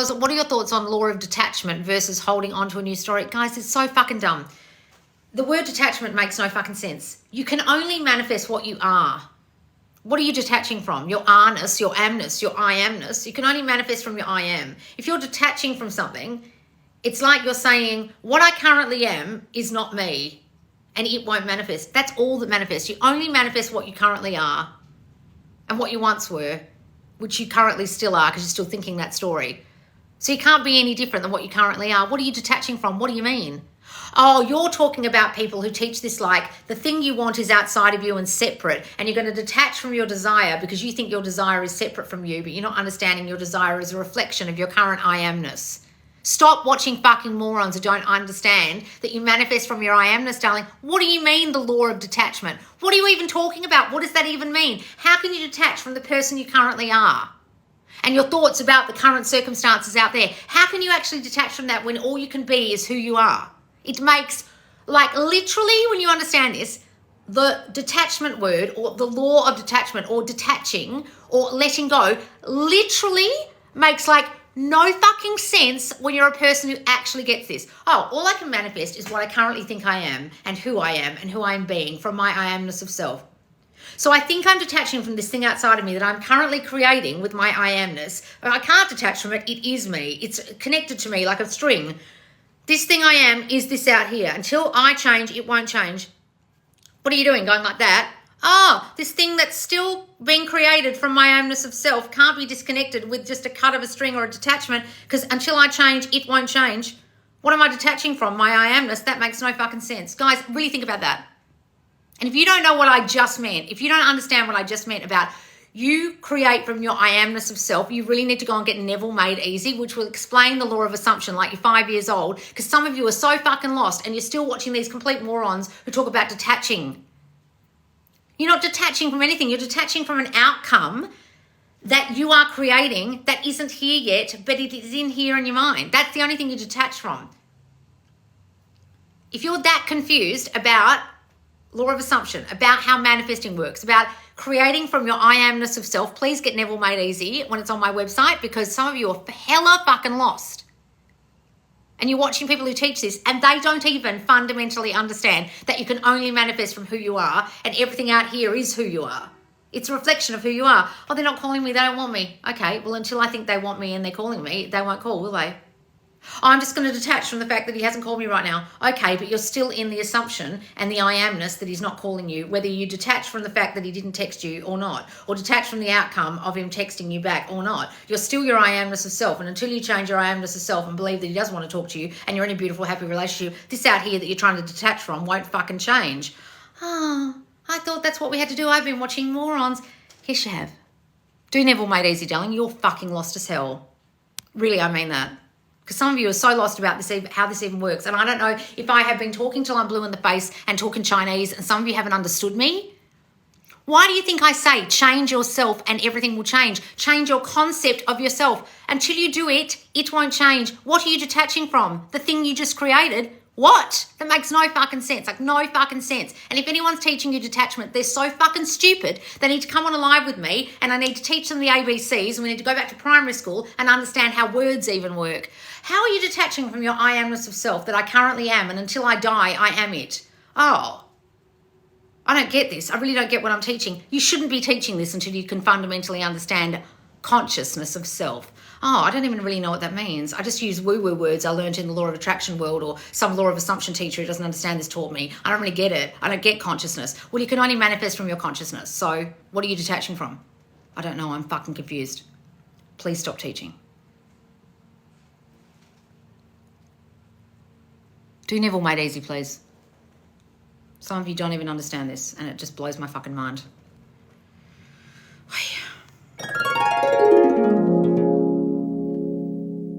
was, what are your thoughts on law of detachment versus holding on to a new story? Guys, it's so fucking dumb. The word detachment makes no fucking sense. You can only manifest what you are. What are you detaching from? Your are-ness, your amness, your I amness. You can only manifest from your I am. If you're detaching from something, it's like you're saying, what I currently am is not me, and it won't manifest. That's all that manifests. You only manifest what you currently are and what you once were, which you currently still are because you're still thinking that story. So you can't be any different than what you currently are. What are you detaching from? What do you mean? Oh, you're talking about people who teach this like the thing you want is outside of you and separate, and you're going to detach from your desire because you think your desire is separate from you, but you're not understanding your desire is a reflection of your current I amness. Stop watching fucking morons who don't understand that you manifest from your I amness, darling. What do you mean the law of detachment? What are you even talking about? What does that even mean? How can you detach from the person you currently are? And your thoughts about the current circumstances out there. How can you actually detach from that when all you can be is who you are? It makes, like, literally, when you understand this, the detachment word or the law of detachment or detaching or letting go literally makes like no fucking sense when you're a person who actually gets this. Oh, all I can manifest is what I currently think I am and who I am and who I am being from my I amness of self. So I think I'm detaching from this thing outside of me that I'm currently creating with my I amness. I can't detach from it. It is me. It's connected to me like a string. This thing I am is this out here. Until I change, it won't change. What are you doing? Going like that? Oh, this thing that's still being created from my amness of self can't be disconnected with just a cut of a string or a detachment because until I change, it won't change. What am I detaching from? My I amness? That makes no fucking sense. Guys, really think about that. And if you don't know what I just meant, if you don't understand what I just meant about you create from your I amness of self, you really need to go and get Neville Made Easy, which will explain the law of assumption like you're 5 years old, because some of you are so fucking lost and you're still watching these complete morons who talk about detaching. You're not detaching from anything. You're detaching from an outcome that you are creating that isn't here yet, but it is in here in your mind. That's the only thing you detach from. If you're that confused about law of assumption, about how manifesting works, about creating from your I amness of self, please get Neville Made Easy when it's on my website, because some of you are hella fucking lost. And you're watching people who teach this and they don't even fundamentally understand that you can only manifest from who you are and everything out here is who you are. It's a reflection of who you are. Oh, they're not calling me. They don't want me. Okay, well, until I think they want me and they're calling me, they won't call, will they? I'm just going to detach from the fact that he hasn't called me right now. Okay, but you're still in the assumption and the I amness that he's not calling you, whether you detach from the fact that he didn't text you or not, or detach from the outcome of him texting you back or not. You're still your I amness of self, and until you change your I amness of self and believe that he does want to talk to you and you're in a beautiful, happy relationship, this out here that you're trying to detach from won't fucking change. Oh, I thought that's what we had to do. I've been watching morons. Yes, you have. Do Neville Made Easy, darling. You're fucking lost as hell. Really, I mean that. Because some of you are so lost about this, how this even works. And I don't know if I have been talking till I'm blue in the face and talking Chinese and some of you haven't understood me. Why do you think I say change yourself and everything will change? Change your concept of yourself. Until you do it, it won't change. What are you detaching from? The thing you just created? What? That makes no fucking sense. Like, no fucking sense. And if anyone's teaching you detachment, they're so fucking stupid. They need to come on a live with me and I need to teach them the ABCs, and we need to go back to primary school and understand how words even work. How are you detaching from your I amness of self that I currently am, and until I die, I am it? Oh, I don't get this. I really don't get what I'm teaching. You shouldn't be teaching this until you can fundamentally understand consciousness of self. Oh, I don't even really know what that means. I just use woo-woo words I learned in the law of attraction world, or some law of assumption teacher who doesn't understand this taught me. I don't really get it. I don't get consciousness. Well, you can only manifest from your consciousness. So what are you detaching from? I don't know. I'm fucking confused. Please stop teaching. Do Neville Made Easy, please. Some of you don't even understand this, and it just blows my fucking mind.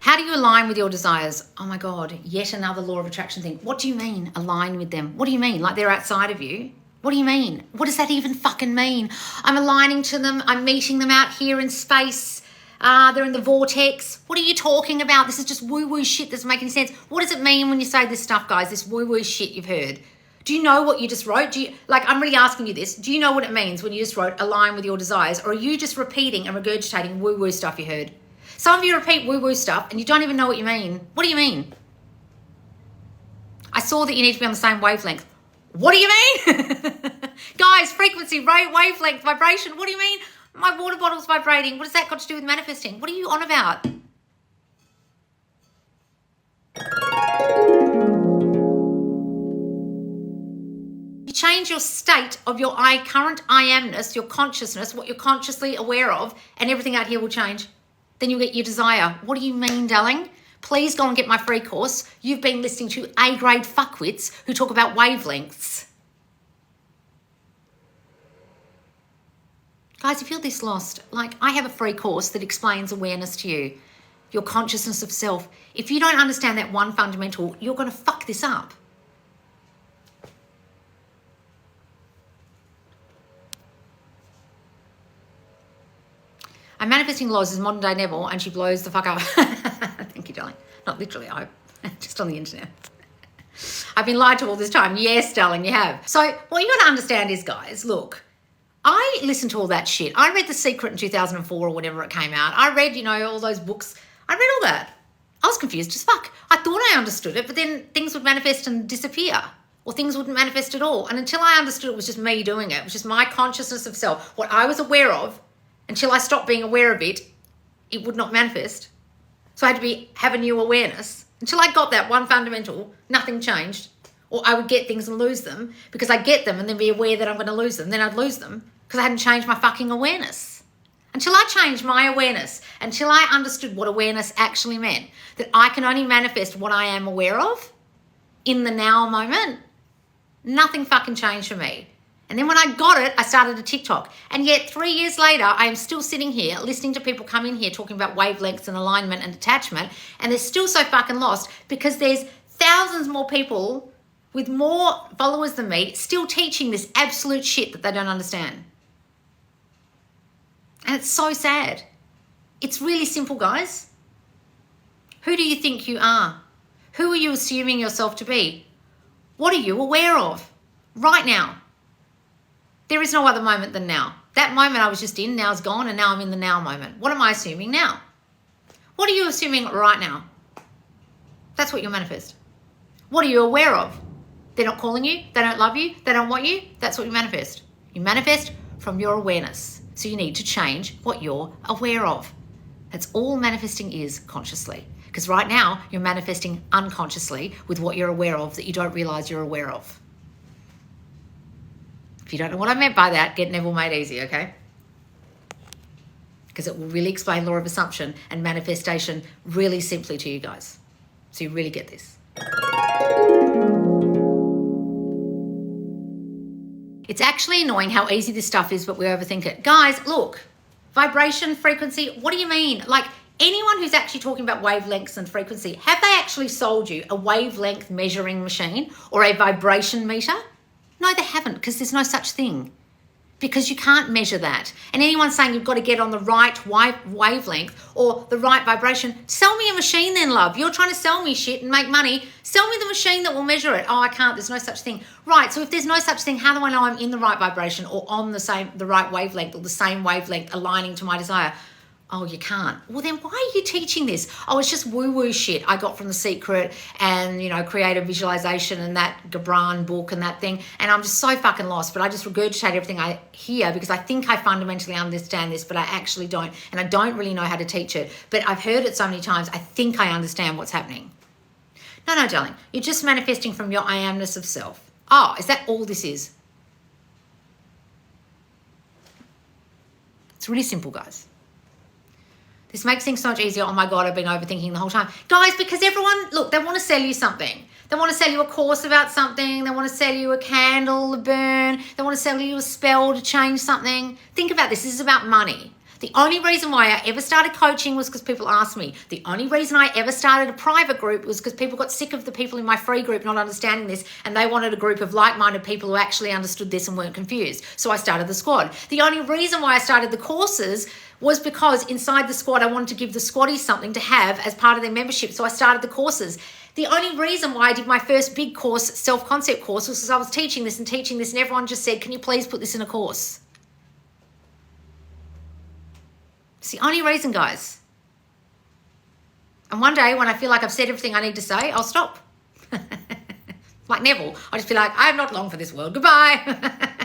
How do you align with your desires? Oh my God, yet another law of attraction thing. What do you mean, align with them? What do you mean? Like they're outside of you? What do you mean? What does that even fucking mean? I'm aligning to them. I'm meeting them out here in space. They're in the vortex. What are you talking about? This is just woo-woo shit that's making sense. What does it mean when you say this stuff, guys? This woo-woo shit you've heard. Do you know what you just wrote? I'm really asking you this. Do you know what it means when you just wrote align with your desires? Or are you just repeating and regurgitating woo-woo stuff you heard? Some of you repeat woo-woo stuff and you don't even know what you mean. What do you mean? I saw that you need to be on the same wavelength. What do you mean? Guys, frequency, rate, wavelength, vibration. What do you mean? My water bottle's vibrating. What has that got to do with manifesting? What are you on about? You change your state of your current I amness, your consciousness, what you're consciously aware of, and everything out here will change. Then you'll get your desire. What do you mean, darling? Please go and get my free course. You've been listening to A-grade fuckwits who talk about wavelengths. Guys, if you're this lost, like, I have a free course that explains awareness to you, your consciousness of self. If you don't understand that one fundamental, you're going to fuck this up. I'm manifesting Loz as modern day Neville and she blows the fuck up. Thank you, darling. Not literally, I hope. Just on the internet. I've been lied to all this time. Yes, darling, you have. So what you got to understand is, guys, look, I listened to all that shit. I read The Secret in 2004 or whatever it came out. I read, all those books. I read all that. I was confused as fuck. I thought I understood it, but then things would manifest and disappear. Or things wouldn't manifest at all. And until I understood it was just me doing it. It was just my consciousness of self. What I was aware of, until I stopped being aware of it, it would not manifest. So I had to have a new awareness. Until I got that one fundamental, nothing changed. Or I would get things and lose them because I get them and then be aware that I'm going to lose them. Then I'd lose them because I hadn't changed my fucking awareness. Until I changed my awareness, until I understood what awareness actually meant, that I can only manifest what I am aware of in the now moment, nothing fucking changed for me. And then when I got it, I started a TikTok. And yet 3 years later, I am still sitting here listening to people come in here talking about wavelengths and alignment and detachment. And they're still so fucking lost because there's thousands more people with more followers than me still teaching this absolute shit that they don't understand. And it's so sad. It's really simple, guys. Who do you think you are? Who are you assuming yourself to be? What are you aware of right now? There is no other moment than now. That moment I was just in, now is gone, and now I'm in the now moment. What am I assuming now? What are you assuming right now? That's what you'll manifest. What are you aware of? They're not calling you. They don't love you. They don't want you. That's what you manifest. You manifest from your awareness. So you need to change what you're aware of. That's all manifesting is consciously. Because right now you're manifesting unconsciously with what you're aware of that you don't realize you're aware of. If you don't know what I meant by that, get Neville Made easy, okay? Because it will really explain law of assumption and manifestation really simply to you guys. So you really get this. It's actually annoying how easy this stuff is, but we overthink it. Guys, look, vibration, frequency, what do you mean? Like, anyone who's actually talking about wavelengths and frequency, have they actually sold you a wavelength measuring machine or a vibration meter? No, they haven't, because there's no such thing. Because you can't measure that. And anyone saying you've got to get on the right wavelength or the right vibration, sell me a machine then, love. You're trying to sell me shit and make money. Sell me the machine that will measure it. Oh, I can't. There's no such thing. Right, so if there's no such thing, how do I know I'm in the right vibration or on the right wavelength or the same wavelength aligning to my desire? Oh, you can't. Well, then why are you teaching this? Oh, it's just woo-woo shit I got from The Secret and, creative visualization and that Gibran book and that thing. And I'm just so fucking lost, but I just regurgitate everything I hear because I think I fundamentally understand this, but I actually don't. And I don't really know how to teach it. But I've heard it so many times, I think I understand what's happening. No, darling. You're just manifesting from your I amness of self. Oh, is that all this is? It's really simple, guys. This makes things so much easier. Oh my God, I've been overthinking the whole time. Guys, because everyone, look, they want to sell you something. They want to sell you a course about something. They want to sell you a candle to burn. They want to sell you a spell to change something. Think about this. This is about money. The only reason why I ever started coaching was because people asked me. The only reason I ever started a private group was because people got sick of the people in my free group not understanding this, and they wanted a group of like-minded people who actually understood this and weren't confused. So I started the squad. The only reason why I started the courses was because inside the squad, I wanted to give the squaddies something to have as part of their membership. So I started the courses. The only reason why I did my first big course, self-concept course, was because I was teaching this, and everyone just said, can you please put this in a course? It's the only reason, guys. And one day when I feel like I've said everything I need to say, I'll stop. Like Neville. I'll just be like, I am not long for this world. Goodbye.